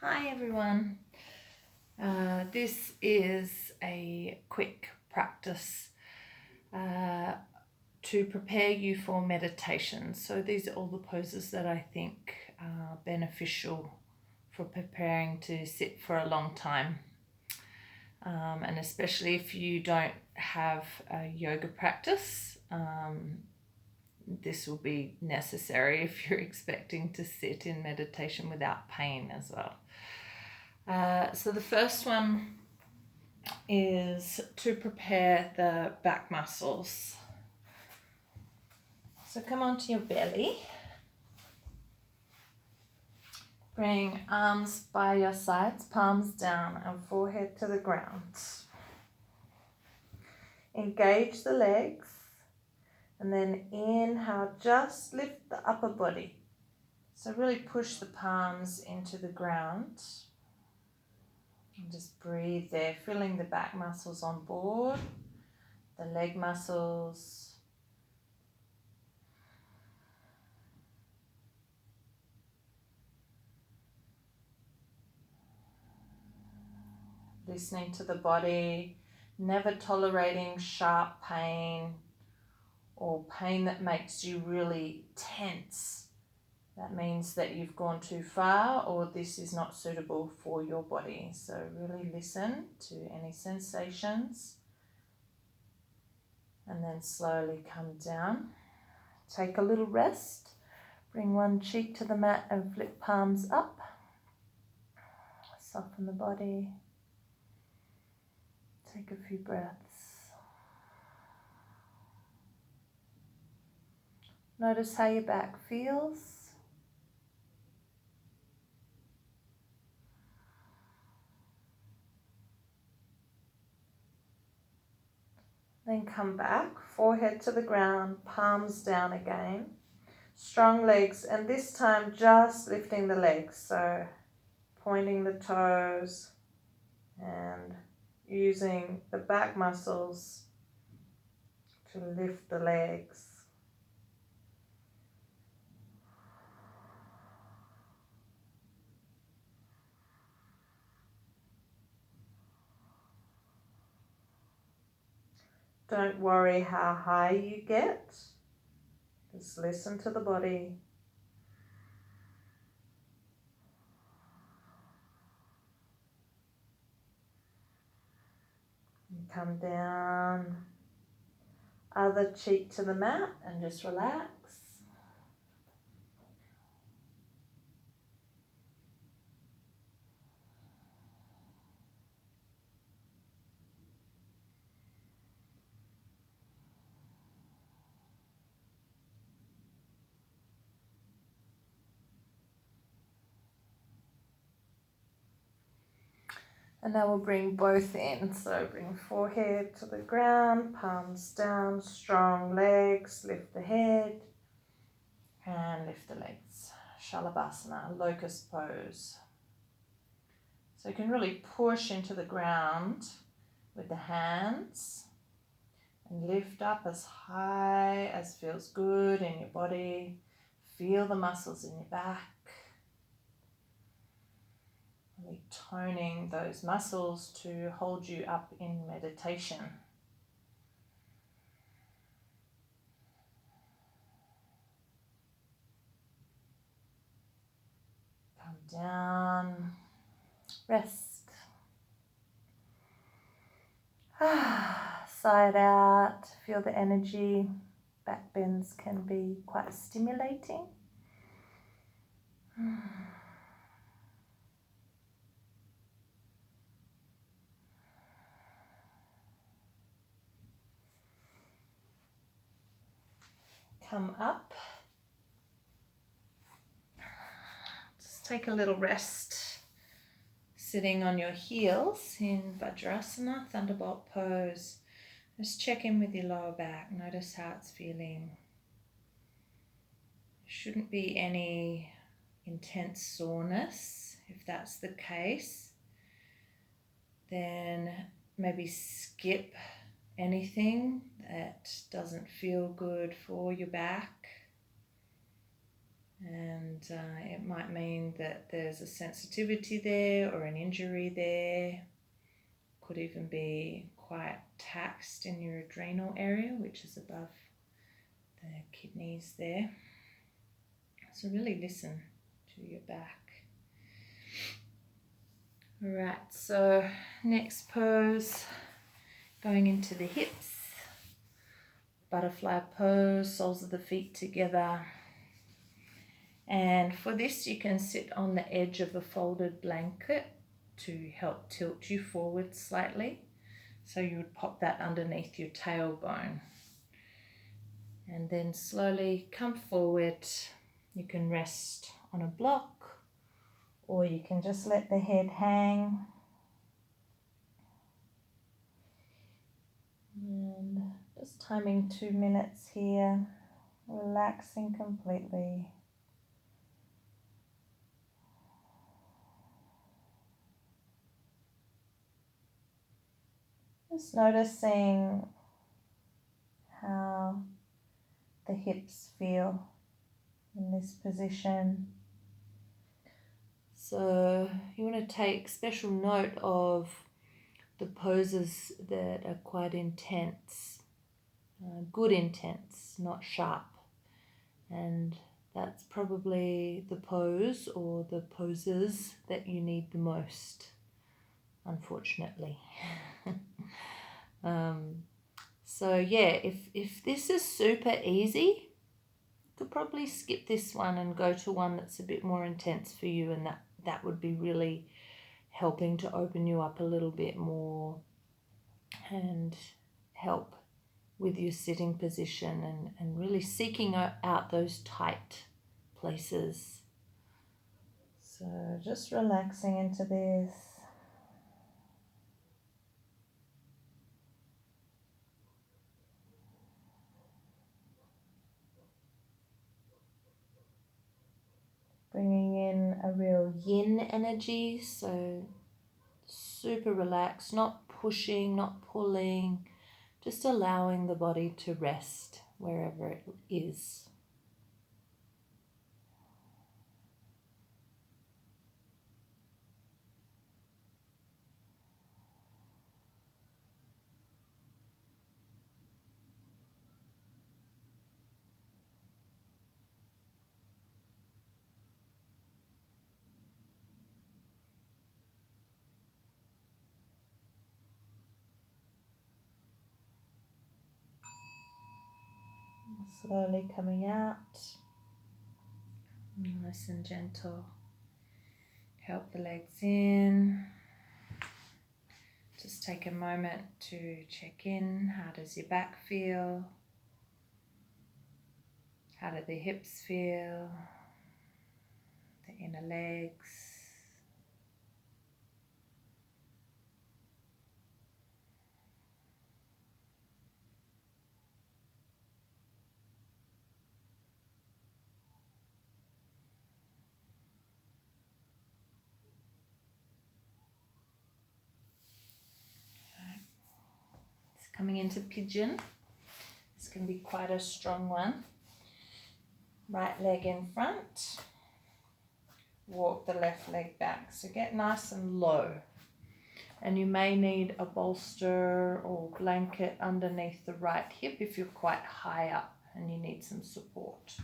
Hi everyone. This is a quick practice to prepare you for meditation. So these are all the poses that I think are beneficial for preparing to sit for a long time. And especially if you don't have a yoga practice, this will be necessary if you're expecting to sit in meditation without pain as well. So the first one is to prepare the back muscles. So come onto your belly. Bring arms by your sides, palms down and forehead to the ground. Engage the legs and then inhale, just lift the upper body. So really push the palms into the ground. And just breathe there, feeling the back muscles on board, the leg muscles. Listening to the body, never tolerating sharp pain or pain that makes you really tense. That means that you've gone too far or this is not suitable for your body. So really listen to any sensations and then slowly come down. Take a little rest. Bring one cheek to the mat and flip palms up. Soften the body. Take a few breaths. Notice how your back feels. Then come back, forehead to the ground, palms down again. Strong legs, and this time just lifting the legs. So pointing the toes and using the back muscles to lift the legs. Don't worry how high you get. Just listen to the body. And come down, other cheek to the mat and just relax. And now we'll bring both in. So bring forehead to the ground, palms down, strong legs, lift the head and lift the legs. Shalabhasana, locust pose. So you can really push into the ground with the hands and lift up as high as feels good in your body. Feel the muscles in your back. Really toning those muscles to hold you up in meditation. Come down, rest. Side out, feel the energy. Back bends can be quite stimulating. Come up. Just take a little rest. Sitting on your heels in Vajrasana, Thunderbolt pose. Just check in with your lower back. Notice how it's feeling. Shouldn't be any intense soreness. If that's the case, then maybe skip anything that doesn't feel good for your back. And it might mean that there's a sensitivity there or an injury there. Could even be quite taxed in your adrenal area, which is above the kidneys there. So really listen to your back. All right, so next pose, going into the hips. Butterfly pose, soles of the feet together. And for this, you can sit on the edge of a folded blanket to help tilt you forward slightly. So you would pop that underneath your tailbone. And then slowly come forward. You can rest on a block, or you can just let the head hang. And just timing 2 minutes here, relaxing completely. Just noticing how the hips feel in this position. So you want to take special note of the poses that are quite intense, good intense, not sharp. And that's probably the pose or the poses that you need the most, unfortunately. So yeah, if this is super easy, you could probably skip this one and go to one that's a bit more intense for you, and that would be really helping to open you up a little bit more and help with your sitting position and really seeking out those tight places. So just relaxing into this. Bringing in a real yin energy, so super relaxed, not pushing, not pulling, just allowing the body to rest wherever it is. Slowly coming out, nice and gentle. Help the legs in. Just take a moment to check in. How does your back feel? How do the hips feel? The inner legs. Coming into pigeon. This can be quite a strong one. Right leg in front. Walk the left leg back. So get nice and low. And you may need a bolster or blanket underneath the right hip if you're quite high up and you need some support.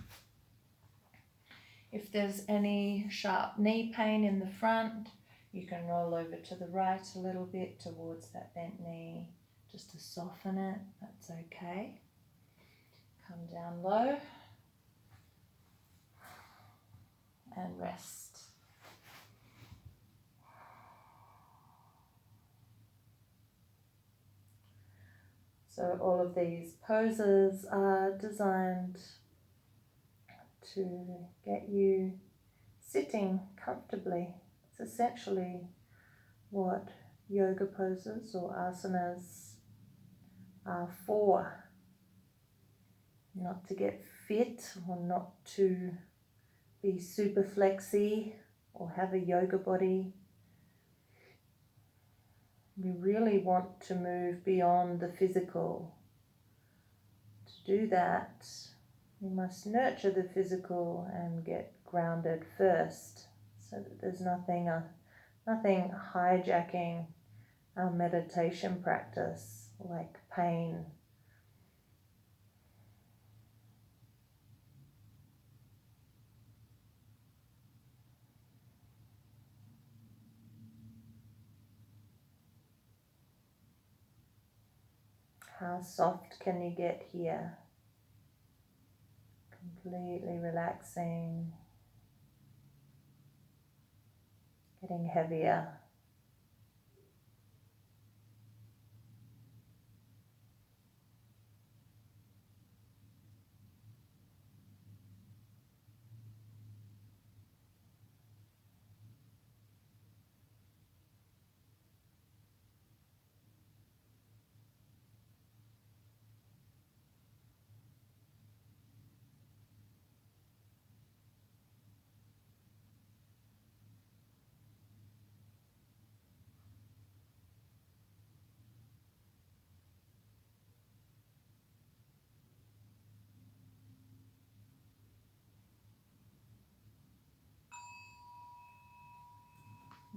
If there's any sharp knee pain in the front, you can roll over to the right a little bit towards that bent knee, just to soften it. That's okay. Come down low and rest. So all of these poses are designed to get you sitting comfortably. It's essentially what yoga poses or asanas are for. Not to get fit or not to be super flexy or have a yoga body. We really want to move beyond the physical. To do that, You must nurture the physical and get grounded first, so that there's nothing hijacking our meditation practice, like pain. How soft can you get here? Completely relaxing, getting heavier.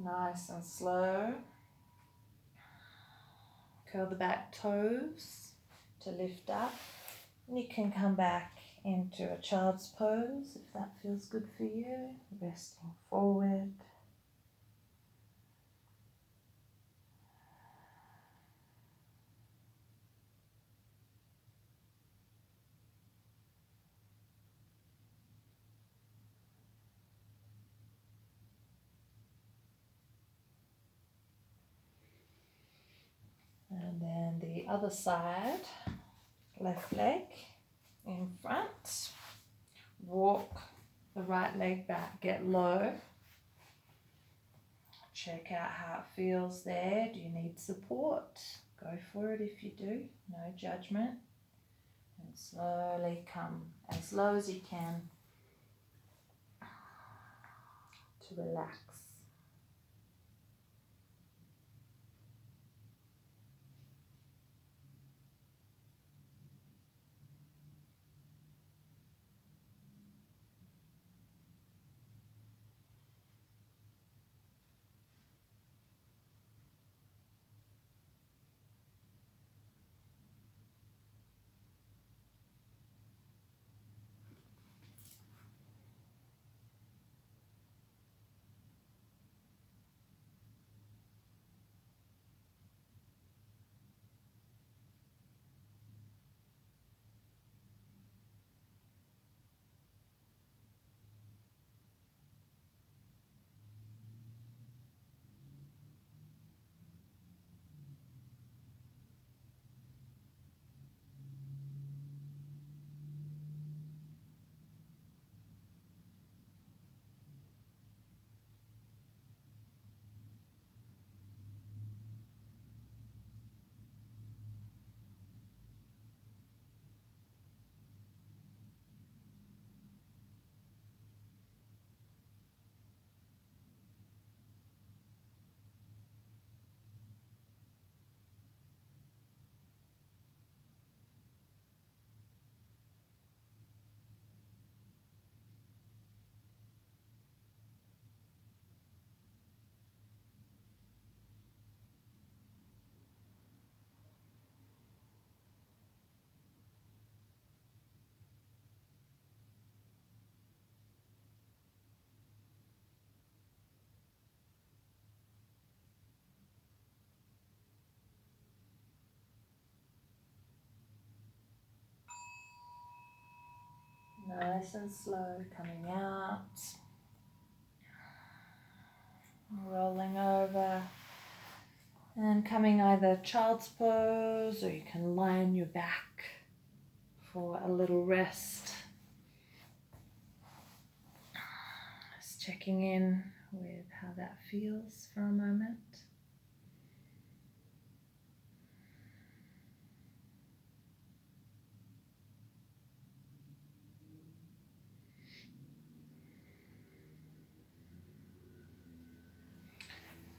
Nice and slow. Curl the back toes to lift up. And you can come back into a child's pose if that feels good for you. Resting forward. And then the other side, left leg in front. Walk the right leg back, get low. Check out how it feels there. Do you need support? Go for it if you do, no judgment. And slowly come as low as you can to relax. Nice and slow, coming out, rolling over, and coming either child's pose, or you can lie on your back for a little rest. Just checking in with how that feels for a moment.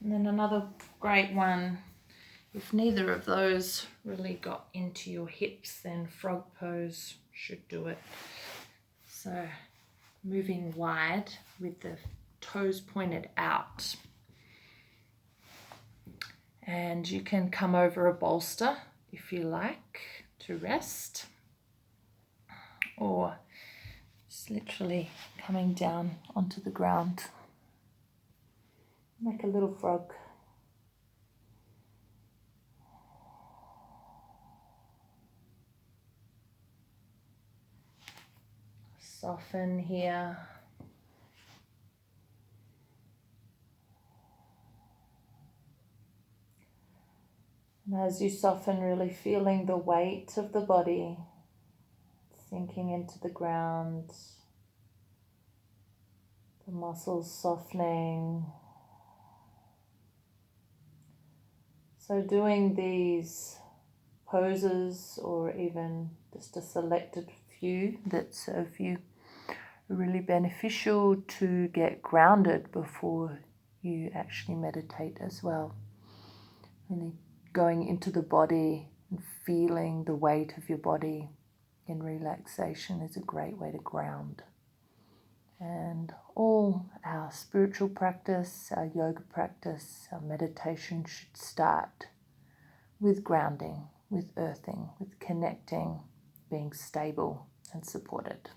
And then another great one, if neither of those really got into your hips, then frog pose should do it. So moving wide with the toes pointed out. And you can come over a bolster if you like to rest, or just literally coming down onto the ground like a little frog. Soften here. And as you soften, really feeling the weight of the body sinking into the ground, the muscles softening. So doing these poses, or even just a selected few that serve you, are really beneficial to get grounded before you actually meditate as well. Really going into the body and feeling the weight of your body in relaxation is a great way to ground. And all our spiritual practice, our yoga practice, our meditation should start with grounding, with earthing, with connecting, being stable and supported.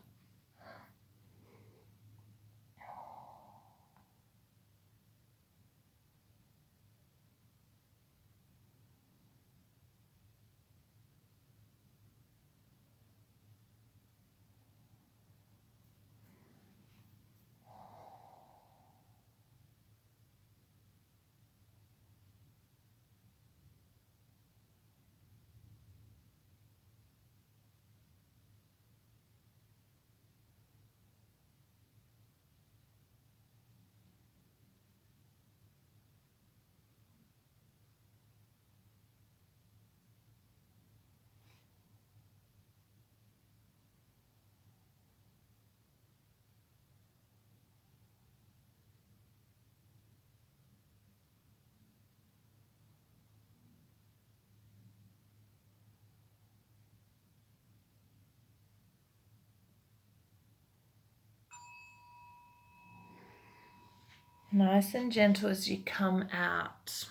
Nice and gentle as you come out.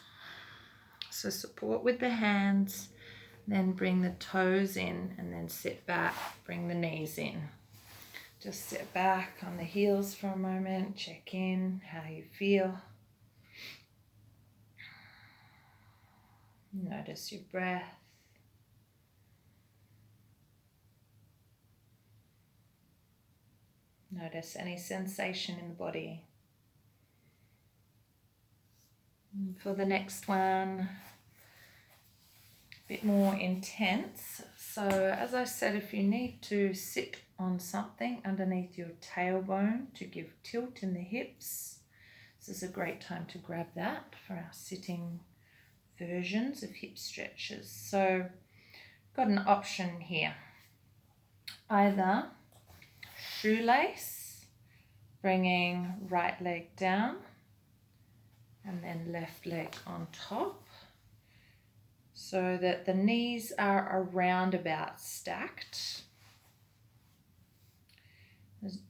So support with the hands, then bring the toes in, and then sit back, bring the knees in. Just sit back on the heels for a moment, check in how you feel. Notice your breath. Notice any sensation in the body. And for the next one, a bit more intense. So as I said, if you need to sit on something underneath your tailbone to give tilt in the hips, this is a great time to grab that for our sitting versions of hip stretches. So got an option here. Either shoelace, bringing right leg down and then left leg on top, so that the knees are around about stacked.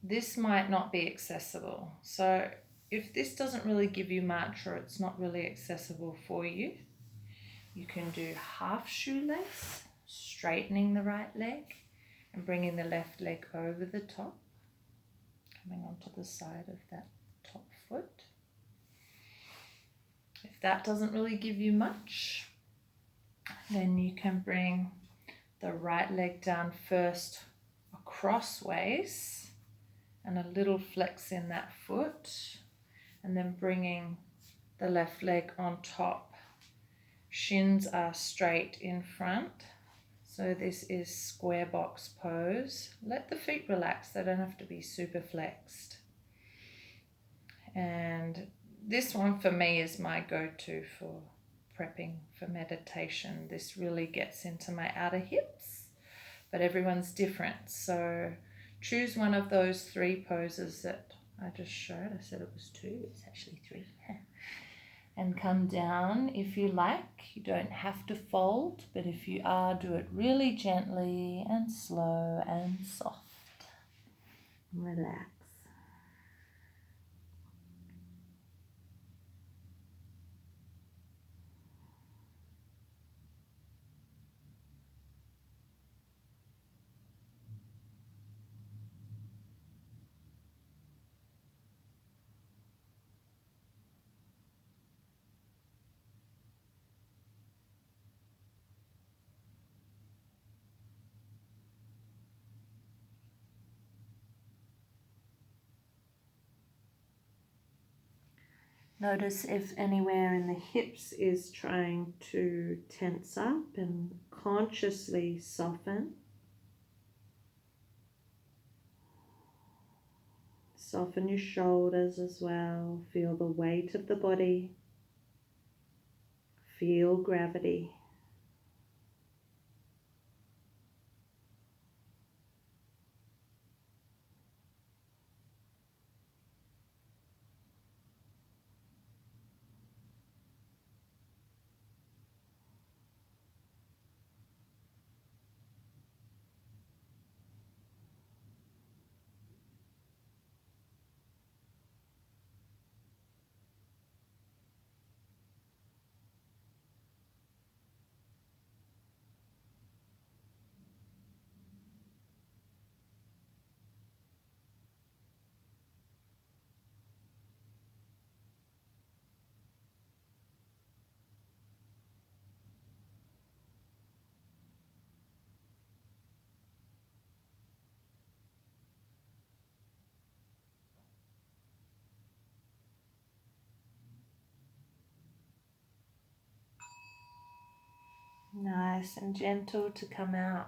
This might not be accessible. So if this doesn't really give you much, or it's not really accessible for you, you can do half shoelace, straightening the right leg and bringing the left leg over the top, coming onto the side of that top foot. If that doesn't really give you much, then you can bring the right leg down first crossways and a little flex in that foot, and then bringing the left leg on top. Shins are straight in front. So this is square box pose. Let the feet relax, they don't have to be super flexed. And this one for me is my go-to for prepping for meditation. This really gets into my outer hips, but everyone's different. So choose one of those three poses that I just showed. I said it was two, it's actually three. And come down if you like. You don't have to fold, but if you are, do it really gently and slow and soft. Relax. Notice if anywhere in the hips is trying to tense up, and consciously soften. Soften your shoulders as well. Feel the weight of the body. Feel gravity. Nice and gentle to come out.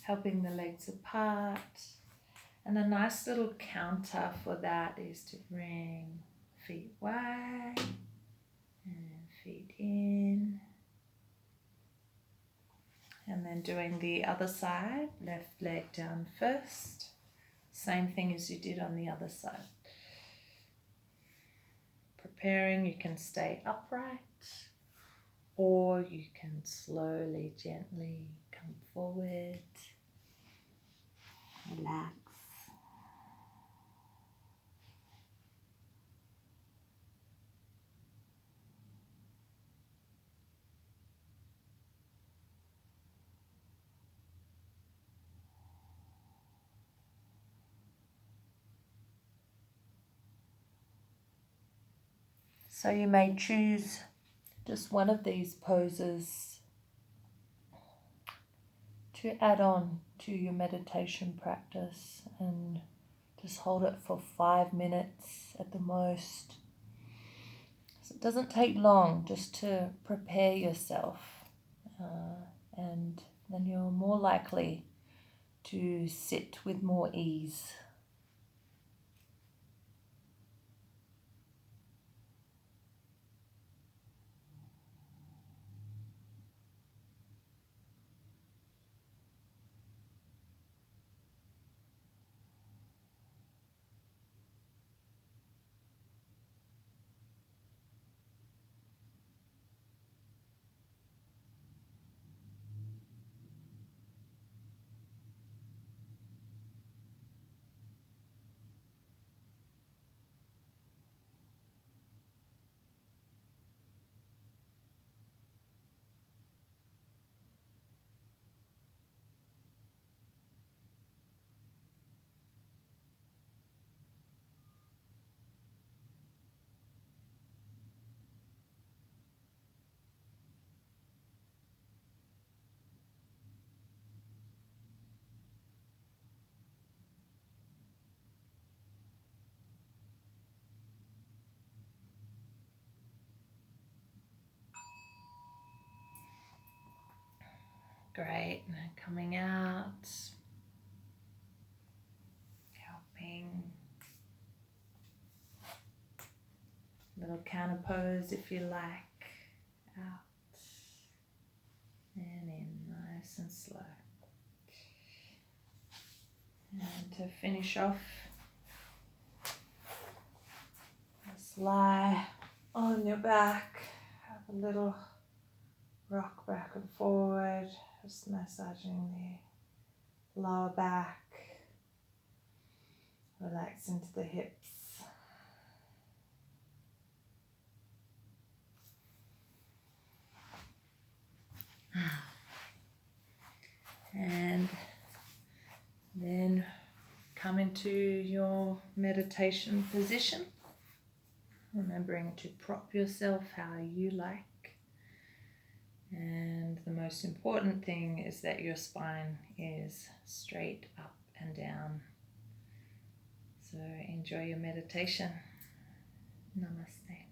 Helping the legs apart. And a nice little counter for that is to bring feet wide and feet in. And then doing the other side, left leg down first. Same thing as you did on the other side. Preparing, you can stay upright or you can slowly, gently come forward. Relax. So you may choose just one of these poses to add on to your meditation practice, and just hold it for 5 minutes at the most. So it doesn't take long, just to prepare yourself, and then you're more likely to sit with more ease. Great, and then coming out, helping. Little counter pose if you like. Out and in, nice and slow. And to finish off, just lie on your back, have a little rock back and forward, just massaging lower back, relax into the hips. And then come into your meditation position, remembering to prop yourself how you like. And the most important thing is that your spine is straight up and down. So enjoy your meditation. Namaste.